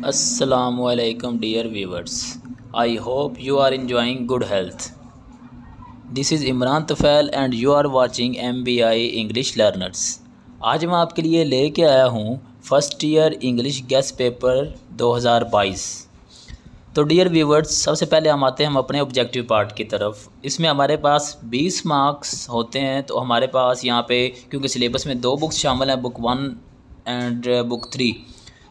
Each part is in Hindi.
Assalamualaikum dear viewers. I hope you are enjoying good health. This is Imran Tufail and you are watching MBI English Learners. आज मैं आपके लिए लेके आया हूँ first year English guest paper 2022। तो डियर व्यूवर्स, सबसे पहले हम आते हैं अपने ऑब्जेक्टिव पार्ट की तरफ। इसमें हमारे पास 20 मार्क्स होते हैं। तो हमारे पास यहाँ पे क्योंकि सिलेबस में 2 बुक्स शामिल हैं, बुक 1 एंड बुक 3,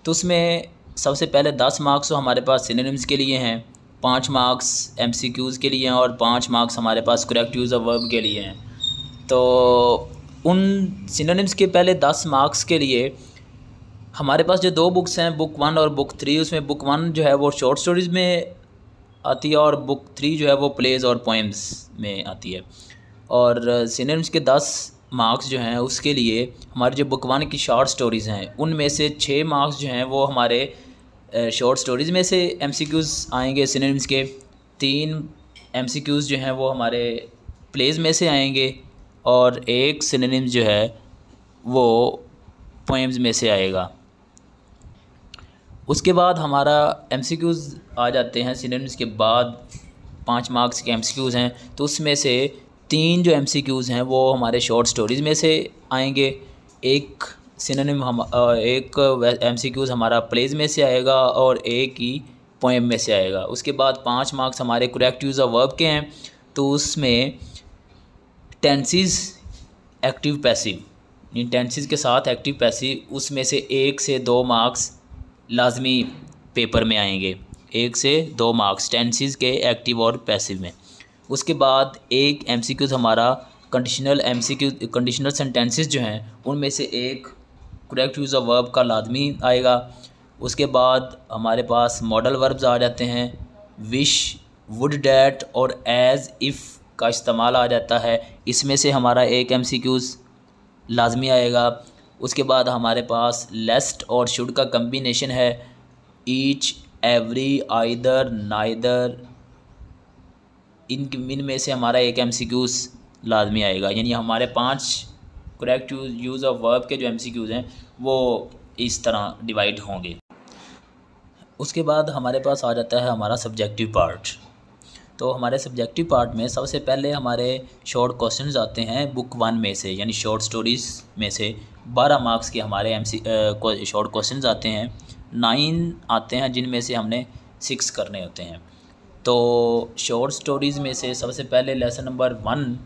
तो उसमें सबसे पहले 10 मार्क्स तो हमारे पास सिनोनिम्स के लिए हैं, 5 मार्क्स एमसीक्यूज़ के लिए हैं और 5 मार्क्स हमारे पास करेक्ट यूज़ ऑफ वर्ब के लिए हैं। तो उन सिनोनिम्स के पहले 10 मार्क्स के लिए हमारे पास जो 2 बुक्स हैं, बुक 1 और बुक 3, उसमें बुक 1 जो है वो शॉर्ट स्टोरीज़ में आती है और बुक 3 जो है वो प्लेज़ और पोएम्स में आती है। और सिनोनिम्स के 10 मार्क्स जो हैं उसके लिए हमारे जो बुक 1 की शॉर्ट स्टोरीज़ हैं उनमें से 6 मार्क्स जो हैं वो हमारे शॉर्ट स्टोरीज़ में से एमसीक्यूज़ आएंगे सिनोनिम्स के, 3 एमसीक्यूज़ जो हैं वो हमारे प्लेज़ में से आएंगे और 1 सिनोनिम्स जो है वो पोएम्स में से आएगा। उसके बाद हमारा एमसीक्यूज़ आ जाते हैं। सिनोनिम्स के बाद 5 मार्क्स के एमसीक्यूज़ हैं, तो उसमें से 3 जो एमसीक्यूज़ हैं वो हमारे शॉर्ट स्टोरीज़ में से आएंगे, एक सिनोनिम एक एमसीक्यूज़ हमारा प्लेज़ में से आएगा और एक ही पोएम में से आएगा। उसके बाद 5 मार्क्स हमारे करेक्ट यूज़ ऑफ वर्ब के हैं, तो उसमें टेंसेस एक्टिव पैसिव, इन टेंसेस के साथ एक्टिव पैसिव, उसमें से 1 से 2 मार्क्स लाजमी पेपर में आएंगे, 1 से 2 मार्क्स टेंसेस के एक्टिव और पैसिव में। उसके बाद एक एमसीक्यूज़ हमारा कंडीशनल सेंटेंसेस जो हैं उनमें से एक करेक्ट यूज़ ऑफ वर्ब का लाजमी आएगा। उसके बाद हमारे पास मॉडल वर्ब्स आ जाते हैं, विश, वुड, डैट और एज़, इफ़ का इस्तेमाल आ जाता है, इसमें से हमारा एक एमसीक्यूज़ लाजमी आएगा। उसके बाद हमारे पास लेस्ट और शुड का कम्बिनेशन है, ईच, एवरी, आइदर, नाइदर, इनमें से हमारा एक एमसीक्यूज़ लाजमी आएगा। यानी हमारे 5 करेक्ट यूज़ ऑफ वर्ब के जो एमसीक्यूज़ हैं वो इस तरह डिवाइड होंगे। उसके बाद हमारे पास आ जाता है हमारा सब्जेक्टिव पार्ट। तो हमारे सब्जेक्टिव पार्ट में सबसे पहले हमारे शॉर्ट क्वेश्चंस आते हैं बुक 1 में से, यानी शॉर्ट स्टोरीज़ में से 12 मार्क्स के हमारे शॉर्ट क्वेश्चंस आते हैं। 9 आते हैं जिनमें से हमने 6 करने होते हैं। तो शॉर्ट स्टोरीज़ में से सबसे पहले लेसन नंबर 1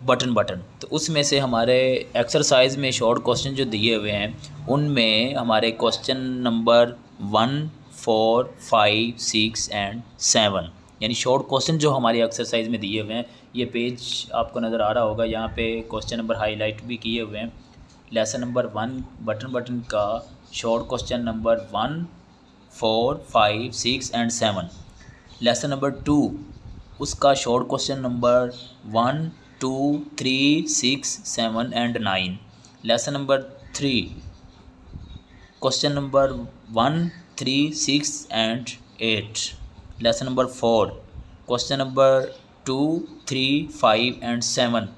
बटन, तो उसमें से हमारे एक्सरसाइज में शॉर्ट क्वेश्चन जो दिए हुए हैं उनमें हमारे क्वेश्चन नंबर 1, 4, 5, 6 एंड 7, यानी शॉर्ट क्वेश्चन जो हमारी एक्सरसाइज में दिए हुए हैं, ये पेज आपको नज़र आ रहा होगा, यहाँ पे क्वेश्चन नंबर हाईलाइट भी किए हुए हैं। लेसन नंबर 1 बटन का short question number 1, 4, 5, 6 and 7। Lesson number 2 उसका short question number 1, 2, 3, 6, 7 and 9। Lesson number 3 question number 1, 3, 6 and 8। Lesson number 4 question number 2, 3, 5 and 7।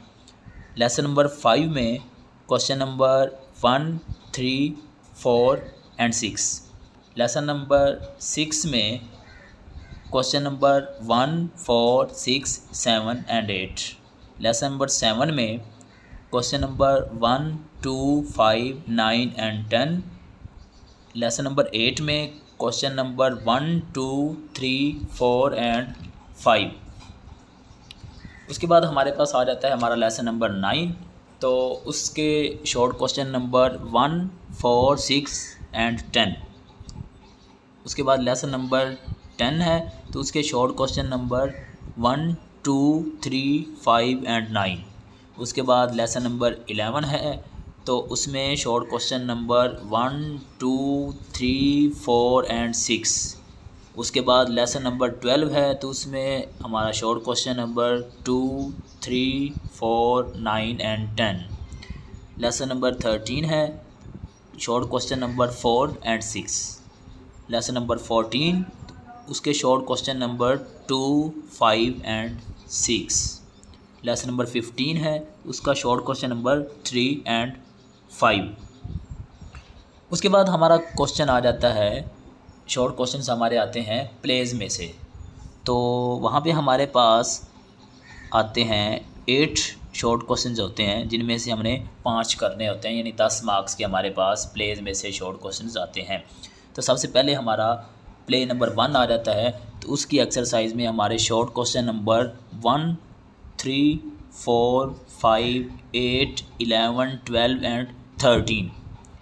Lesson number 5 में question number 1, 3, 4 and 6। Lesson number 6 में question number 1, 4, 6, 7 and 8। Lesson number 7 में question number 1, 2, 5, 9 and 10। Lesson number 8 में क्वेश्चन नंबर 1, 2, 3, 4 एंड 5। उसके बाद हमारे पास आ जाता है हमारा लेसन नंबर 9, तो उसके शॉर्ट क्वेश्चन नंबर 1, 4, 6 एंड 10। उसके बाद लेसन नंबर 10 है, तो उसके शॉर्ट क्वेश्चन नंबर 1, 2, 3, 5 एंड 9। उसके बाद लेसन नंबर 11 है, तो उसमें शॉर्ट क्वेश्चन नंबर 1, 2, 3, 4 एंड 6। उसके बाद लेसन नंबर 12 है, तो उसमें हमारा short question number 2, 3, 4, 9 and 10। Lesson number 13 है, short question number 4 and 6। Lesson number 14 उसके short question number 2, 5 and 6। Lesson number 15 है, उसका शॉर्ट क्वेश्चन नंबर 3 एंड 5। उसके बाद हमारा क्वेश्चन आ जाता है शॉर्ट क्वेश्चंस हमारे आते हैं प्लेज में से। तो वहाँ पे हमारे पास आते हैं 8 शॉर्ट क्वेश्चंस होते हैं, जिनमें से हमने 5 करने होते हैं, यानी 10 मार्क्स के हमारे पास प्लेज में से शॉर्ट क्वेश्चंस आते हैं। तो सबसे पहले हमारा प्ले नंबर 1 आ जाता है। तो उसकी एक्सरसाइज में हमारे शॉर्ट क्वेश्चन नंबर 1, 3, 4, 5, 8, 11, 12 एंड 13,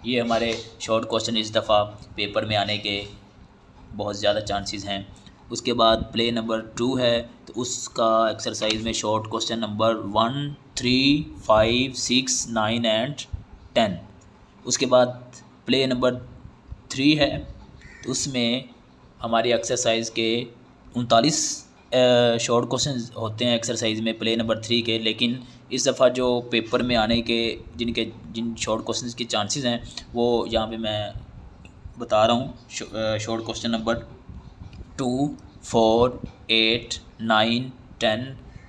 ये हमारे शॉर्ट क्वेश्चन इस दफ़ा पेपर में आने के बहुत ज़्यादा चांसेस हैं। उसके बाद प्ले नंबर 2 है, तो उसका एक्सरसाइज में शॉर्ट क्वेश्चन नंबर 1, 3, 5, 6, 9 एंड 10। उसके बाद प्ले नंबर 3 है, तो उसमें हमारी एक्सरसाइज के 39 शॉर्ट क्वेश्चन होते हैं एक्सरसाइज में प्ले नंबर 3 के। लेकिन इस दफ़ा जो पेपर में आने के जिन शॉर्ट क्वेश्चन के चांसेस हैं वो यहाँ पे मैं बता रहा हूँ। शॉर्ट क्वेश्चन नंबर 2, 4, 8, 9, 10,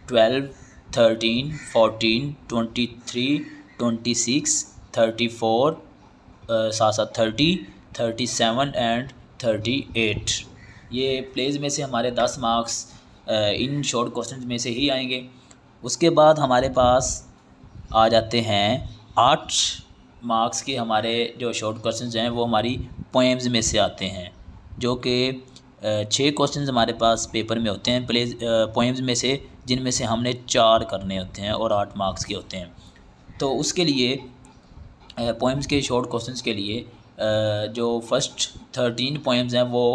12, 13, 14, 23, 26, 34, साथ साथ 30, 37 एंड 38। ये प्लेज में से हमारे 10 मार्क्स इन शॉर्ट क्वेश्चन में से ही आएंगे। उसके बाद हमारे पास आ जाते हैं 8 मार्क्स के हमारे जो शॉर्ट क्वेश्चंस हैं वो हमारी पोएम्स में से आते हैं, जो कि 6 क्वेश्चंस हमारे पास पेपर में होते हैं प्लेज पोएम्स में से, जिनमें से हमने 4 करने होते हैं और 8 मार्क्स के होते हैं। तो उसके लिए पोएम्स के शॉर्ट क्वेश्चंस के लिए जो फर्स्ट 13 पोएम्स हैं वो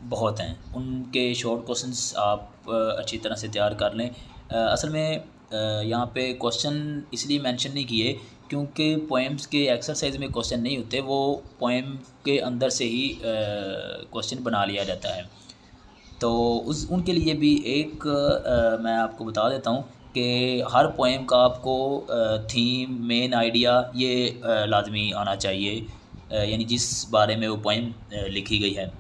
बहुत हैं, उनके शॉर्ट क्वेश्चंस आप अच्छी तरह से तैयार कर लें। असल में यहाँ पे क्वेश्चन इसलिए मेंशन नहीं किए क्योंकि पोएम्स के एक्सरसाइज में क्वेश्चन नहीं होते, वो पोएम के अंदर से ही क्वेश्चन बना लिया जाता है। तो उनके लिए भी एक मैं आपको बता देता हूँ कि हर पोएम का आपको थीम, मेन आइडिया ये लाजमी आना चाहिए, यानी जिस बारे में वो पोएम लिखी गई है।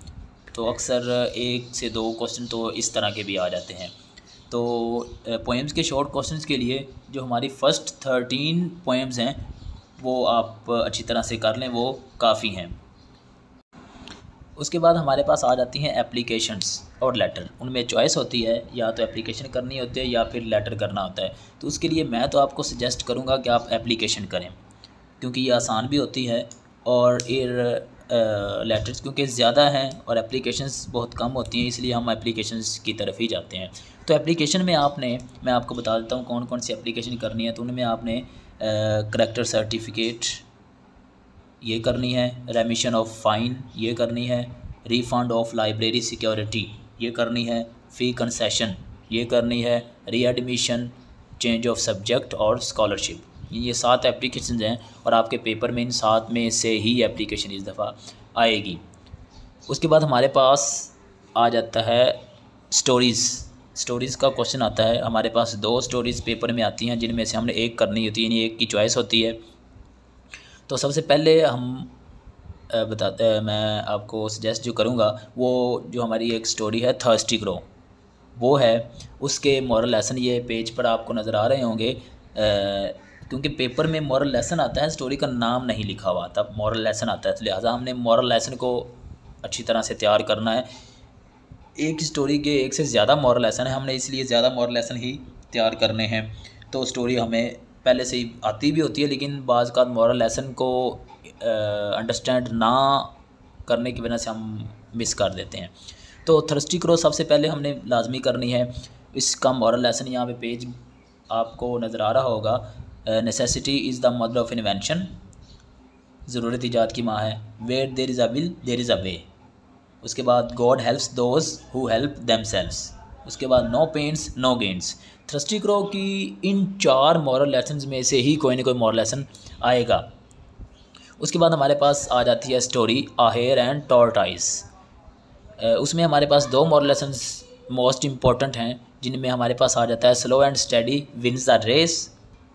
तो अक्सर 1 से 2 क्वेश्चन तो इस तरह के भी आ जाते हैं। तो पोएम्स के शॉर्ट क्वेश्चंस के लिए जो हमारी फ़र्स्ट 13 पोएम्स हैं वो आप अच्छी तरह से कर लें, वो काफ़ी हैं। उसके बाद हमारे पास आ जाती हैं एप्लीकेशंस और लेटर। उनमें चॉइस होती है, या तो एप्लीकेशन करनी होती है या फिर लेटर करना होता है। तो उसके लिए मैं तो आपको सजेस्ट करूँगा कि आप एप्लीकेशन करें, क्योंकि ये आसान भी होती है और लेटर्स क्योंकि ज़्यादा हैं और एप्लीकेशंस बहुत कम होती हैं, इसलिए हम एप्लीकेशंस की तरफ ही जाते हैं। तो एप्लीकेशन में मैं आपको बता देता हूँ कौन कौन सी एप्लीकेशन करनी है। तो उनमें आपने करैक्टर सर्टिफिकेट ये करनी है, रेमिशन ऑफ फ़ाइन ये करनी है, रिफ़ंड ऑफ लाइब्रेरी सिक्योरिटी ये करनी है, फ़ी कंसेशन ये करनी है, रीएडमिशन, चेंज ऑफ सब्जेक्ट और स्कॉलरशिप। ये 7 एप्लीकेशन हैं और आपके पेपर में इन 7 में से ही एप्लीकेशन इस दफ़ा आएगी। उसके बाद हमारे पास आ जाता है स्टोरीज़ का क्वेश्चन आता है। हमारे पास 2 स्टोरीज़ पेपर में आती हैं, जिनमें से हमने एक करनी होती है, यानी एक की चॉइस होती है। तो सबसे पहले मैं आपको सजेस्ट जो करूँगा वो जो हमारी एक स्टोरी है थर्स्टी क्रो, वो है। उसके मॉरल लेसन ये पेज पर आपको नज़र आ रहे होंगे, क्योंकि पेपर में मॉरल लेसन आता है, स्टोरी का नाम नहीं लिखा हुआ, तब मॉरल लेसन आता है, तो लिहाजा हमने मॉरल लेसन को अच्छी तरह से तैयार करना है। एक स्टोरी के एक से ज़्यादा मॉरल लेसन है, हमने इसलिए ज़्यादा मॉरल लेसन ही तैयार करने हैं। तो स्टोरी हमें पहले से ही आती भी होती है, लेकिन बाज़ का मॉरल लेसन को अंडरस्टैंड ना करने की वजह से हम मिस कर देते हैं। तो थर्स्टी क्रो सबसे पहले हमने लाजमी करनी है। इसका मॉरल लेसन यहाँ पे पेज आपको नज़र आ रहा होगा। Necessity is the mother of invention, ज़रूरत ईजाद की माँ है। Where there is a will there is a way. उसके बाद God helps those who help themselves. उसके बाद no pains no gains. Thirsty crow की इन 4 मॉरल लेसन्स में से ही कोई ना कोई मॉरल लेसन आएगा। उसके बाद हमारे पास आ जाती है story a hare and tortoise. उसमें हमारे पास 2 मॉरल लेसन्स मोस्ट इम्पॉर्टेंट हैं, जिनमें हमारे पास आ जाता है slow and steady wins the race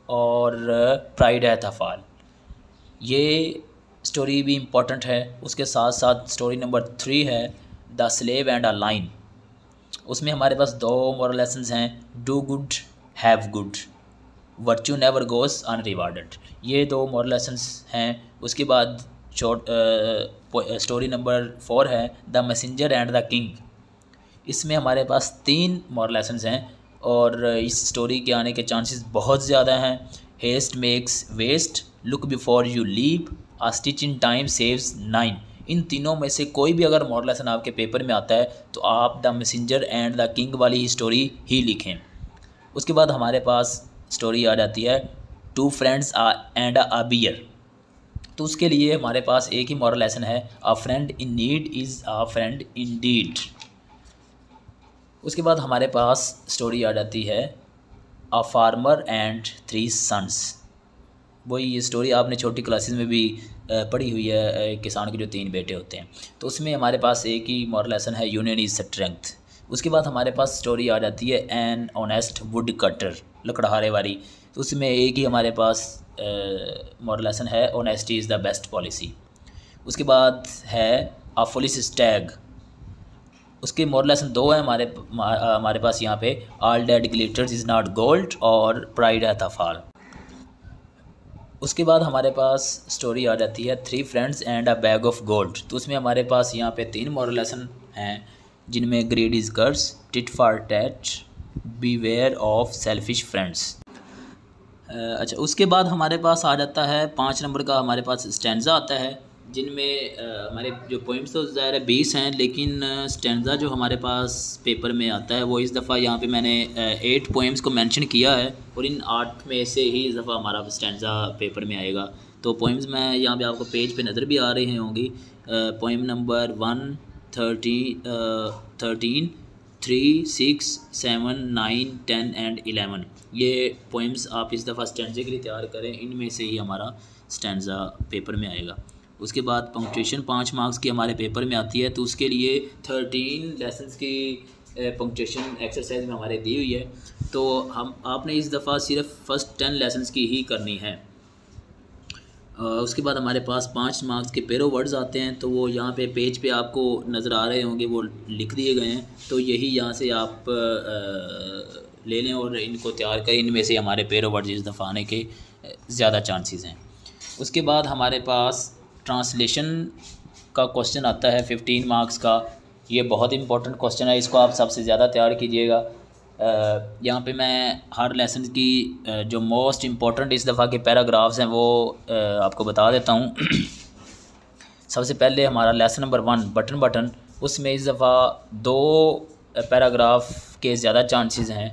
और प्राइड एट द फॉल। ये स्टोरी भी इम्पॉर्टेंट है। उसके साथ साथ स्टोरी नंबर 3 है the slave and a lion. उसमें हमारे पास 2 मॉरल लेसन्स हैं, do good have good, virtue never goes unrewarded. ये 2 मॉरल लेसन्स हैं। उसके बाद स्टोरी नंबर 4 है the messenger and the king. इसमें हमारे पास 3 मॉरल लेसन्स हैं और इस स्टोरी के आने के चांसेस बहुत ज़्यादा हैं। Haste makes waste, look before you leap, a stitch in time saves 9। इन तीनों में से कोई भी अगर मॉरल लेसन आपके पेपर में आता है तो आप the messenger and the king वाली ही स्टोरी ही लिखें। उसके बाद हमारे पास स्टोरी आ जाती है two friends and a bear. तो उसके लिए हमारे पास एक ही मॉरल लेसन है, a friend in need is a friend indeed. उसके बाद हमारे पास स्टोरी आ जाती है अ फार्मर एंड 3 सन्स। वही ये स्टोरी आपने छोटी क्लासेस में भी पढ़ी हुई है, किसान के जो 3 बेटे होते हैं। तो उसमें हमारे पास एक ही मॉरल लेसन है, यूनियन इज़ स्ट्रेंथ। उसके बाद हमारे पास स्टोरी आ जाती है एन ऑनेस्ट वुड कटर, लकड़हारे वाली। तो उसमें एक ही हमारे पास मॉरल लेसन है, honesty is the best policy. उसके बाद है अ फुलिश स्टैग। उसके मॉरल लेसन 2 है हमारे पास यहाँ पे, all dead glitters is not gold और प्राइड एट द फॉल। उसके बाद हमारे पास स्टोरी आ जाती है 3 friends and a bag of gold. तो उसमें हमारे पास यहाँ पे 3 मॉरल लेसन हैं जिनमें greed is curse, tit for tat, beware of selfish friends. अच्छा, उसके बाद हमारे पास आ जाता है 5 नंबर का हमारे पास स्टैंजा आता है, जिनमें हमारे जो पोइम्स तो ज़ाहिर है 20 हैं, लेकिन स्टैंजा जो हमारे पास पेपर में आता है वो इस दफ़ा यहाँ पे मैंने 8 पोइम्स को मेंशन किया है और इन 8 में से ही इस दफ़ा हमारा स्टैंजा पेपर में आएगा। तो पोइम्स मैं यहाँ पे आपको पेज पे नज़र भी आ रही होंगी। Poem number 1, 13, 3, 6, 7, 9, 10 and 11। ये पोइम्स आप इस दफ़ा स्टैंजे के लिए तैयार करें, इनमें से ही हमारा स्टैंजा पेपर में आएगा। उसके बाद पंक्चुएशन 5 मार्क्स की हमारे पेपर में आती है, तो उसके लिए 13 लेसन्स की पंक्चुएशन एक्सरसाइज में हमारे दी हुई है। तो आपने इस दफ़ा सिर्फ फर्स्ट 10 लेसन्स की ही करनी है। उसके बाद हमारे पास 5 मार्क्स के पेरो वर्ड्स आते हैं, तो वो यहाँ पे पेज पे आपको नज़र आ रहे होंगे, वो लिख दिए गए हैं। तो यही यहाँ से आप ले लें और इनको तैयार करें। इनमें से हमारे पेरो वर्ड्स इस दफ़ा आने के ज़्यादा चांसेस हैं। उसके बाद हमारे पास ट्रांसलेशन का क्वेश्चन आता है 15 मार्क्स का। ये बहुत इंपॉर्टेंट क्वेश्चन है, इसको आप सबसे ज़्यादा तैयार कीजिएगा। यहाँ पे मैं हर लेसन की जो मोस्ट इम्पॉर्टेंट इस दफ़ा के पैराग्राफ्स हैं वो आपको बता देता हूँ। सबसे पहले हमारा लेसन नंबर 1 बटन बटन, उसमें इस दफ़ा 2 पैराग्राफ के ज़्यादा चांसेस हैं।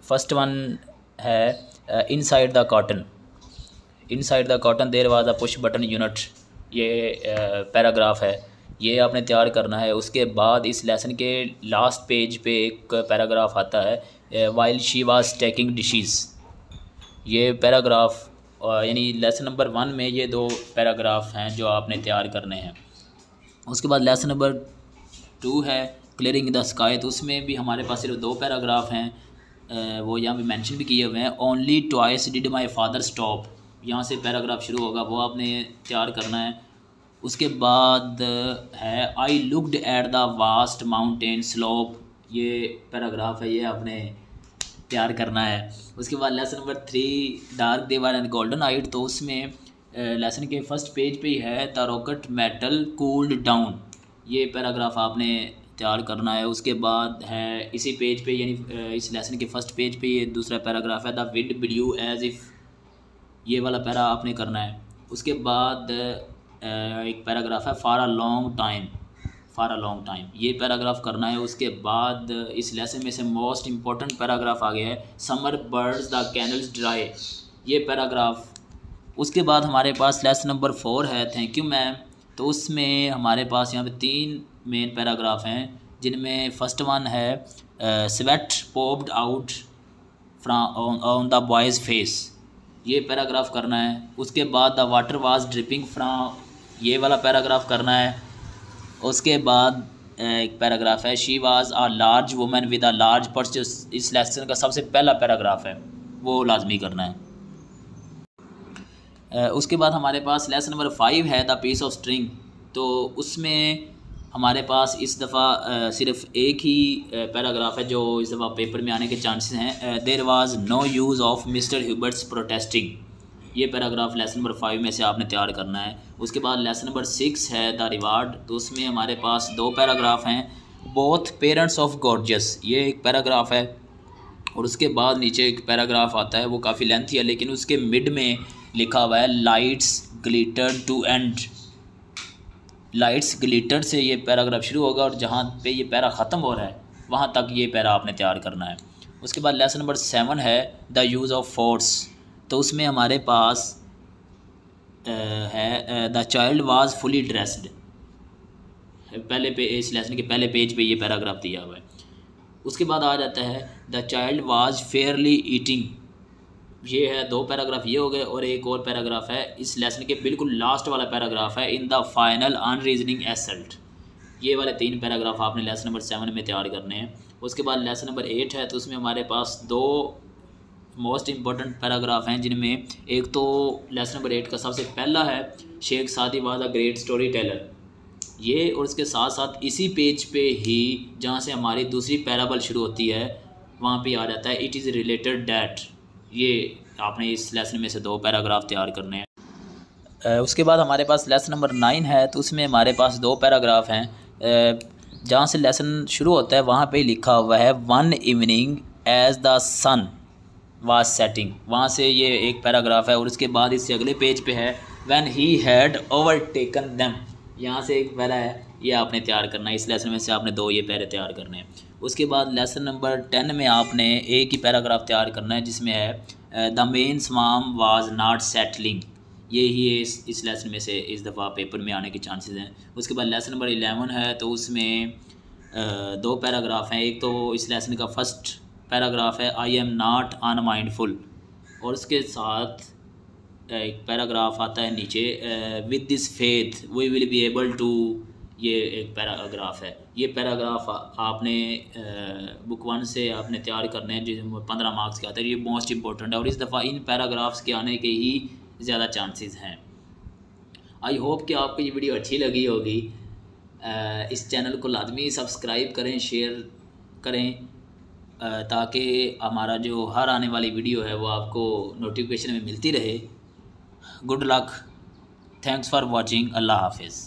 फर्स्ट वन है inside the cotton. Inside the cotton there was a push button unit, ये पैराग्राफ है, ये आपने तैयार करना है। उसके बाद इस लेसन के लास्ट पेज पे एक पैराग्राफ आता है while she was taking dishes. ये पैराग्राफ यानी लेसन नंबर 1 में ये 2 पैराग्राफ हैं जो आपने तैयार करने हैं। उसके बाद लेसन नंबर 2 है क्लियरिंग द स्काई, तो उसमें भी हमारे पास सिर्फ 2 पैराग्राफ हैं, वो यहाँ पे मेंशन भी किए हुए हैं। Only twice did my father stop, यहाँ से पैराग्राफ शुरू होगा, वो आपने तैयार करना है। उसके बाद है I looked at the vast mountain slope, ये पैराग्राफ है, ये आपने तैयार करना है। उसके बाद lesson number 3 dark they were and golden eyed, तो उसमें लेसन के फर्स्ट पेज पे ही है the rocket metal cooled down, ये पैराग्राफ आपने तैयार करना है। उसके बाद है इसी पेज पे यानी इस लेसन के फर्स्ट पेज पे ये दूसरा पैराग्राफ है the wind blew as if, ये वाला पैरा आपने करना है। उसके बाद एक पैराग्राफ है for a long time, for a long time, ये पैराग्राफ करना है। उसके बाद इस लेसन में से मोस्ट इम्पॉर्टेंट पैराग्राफ आ गया है summer birds the candles dry, ये पैराग्राफ। उसके बाद हमारे पास लेसन नंबर 4 है थैंक यू मैम, तो उसमें हमारे पास यहाँ पे 3 मेन पैराग्राफ हैं, जिनमें फर्स्ट वन है sweat popped out from on the boys face, ये पैराग्राफ करना है। उसके बाद the water was dripping from, ये वाला पैराग्राफ करना है। उसके बाद एक पैराग्राफ है she was a large woman with a large purse, इस लेसन का सबसे पहला पैराग्राफ है, वो लाजमी करना है। उसके बाद हमारे पास लेसन नंबर 5 है द पीस ऑफ स्ट्रिंग, तो उसमें हमारे पास इस दफ़ा सिर्फ एक ही पैराग्राफ है जो इस दफ़ा पेपर में आने के चांसेस हैं। There was no use of mister Hubert's protesting, ये पैराग्राफ लेसन नंबर 5 में से आपने तैयार करना है। उसके बाद लेसन नंबर 6 है द रिवार्ड, तो उसमें हमारे पास 2 पैराग्राफ हैं, बोथ पेरेंट्स ऑफ गॉर्जियस, ये एक पैराग्राफ है। और उसके बाद नीचे एक पैराग्राफ आता है, वो काफ़ी लेंथी है, लेकिन उसके मिड में लिखा हुआ है lights glitter to end. Lights glitter से ये पैराग्राफ शुरू होगा और जहाँ पे ये पैरा ख़त्म हो रहा है वहाँ तक ये पैरा आपने तैयार करना है। उसके बाद लेसन नंबर 7 है द यूज़ ऑफ फोर्स, तो उसमें हमारे पास है the child was fully dressed, पहले पे इस लेसन के पहले पेज पे ये पैराग्राफ दिया हुआ है। उसके बाद आ जाता है the child was Fairlie eating, ये है 2 पैराग्राफ ये हो गए। और एक और पैराग्राफ है इस लेसन के बिल्कुल लास्ट वाला पैराग्राफ है इन द फाइनल अनरीजनिंग एसल्ट, ये वाले 3 पैराग्राफ आपने लेसन नंबर 7 में तैयार करने हैं। उसके बाद लेसन नंबर 8 है, तो उसमें हमारे पास 2 मोस्ट इम्पॉर्टेंट पैराग्राफ हैं, जिनमें एक तो लेसन नंबर 8 का सबसे पहला है शेख सादी was a great story teller, ये। और उसके साथ साथ इसी पेज पे ही जहाँ से हमारी दूसरी पैराबल शुरू होती है वहाँ पे आ जाता है इट इज़ रिलेटेड डैट, ये आपने इस लेसन में से 2 पैराग्राफ तैयार करने हैं। उसके बाद हमारे पास लेसन नंबर 9 है, तो उसमें हमारे पास 2 पैराग्राफ हैं, जहाँ से लेसन शुरू होता है वहाँ पे लिखा हुआ है one evening as the sun was setting, वहाँ से ये एक पैराग्राफ है। और उसके बाद इससे अगले पेज पे है when he had overtaken them, यहाँ से एक पैरा है, ये आपने तैयार करना है। इस लेसन में से आपने 2 ये पैरे तैयार करने हैं। उसके बाद लेसन नंबर 10 में आपने एक ही पैराग्राफ तैयार करना है, जिसमें है the main swarm was not settling, ये ही इस लेसन में से इस दफ़ा पेपर में आने के चांसेस हैं। उसके बाद लेसन नंबर 11 है, तो उसमें 2 पैराग्राफ हैं। एक तो इस लेसन का फर्स्ट पैराग्राफ है आई एम नॉट अनमाइंडफुल, और उसके साथ एक पैराग्राफ आता है नीचे with this faith we will be able to, ये एक पैराग्राफ है। ये पैराग्राफ आपने बुक 1 से आपने तैयार करने हैं, जिसमें 15 मार्क्स के आते हैं। ये मोस्ट इंपॉर्टेंट है और इस दफ़ा इन पैराग्राफ्स के आने के ही ज़्यादा चांसेस हैं। आई होप कि आपको ये वीडियो अच्छी लगी होगी। इस चैनल को लाजमी सब्सक्राइब करें, शेयर करें, ताकि हमारा जो हर आने वाली वीडियो है वो आपको नोटिफिकेशन में मिलती रहे। Good luck, thanks for watching, अल्लाह हाफिज़।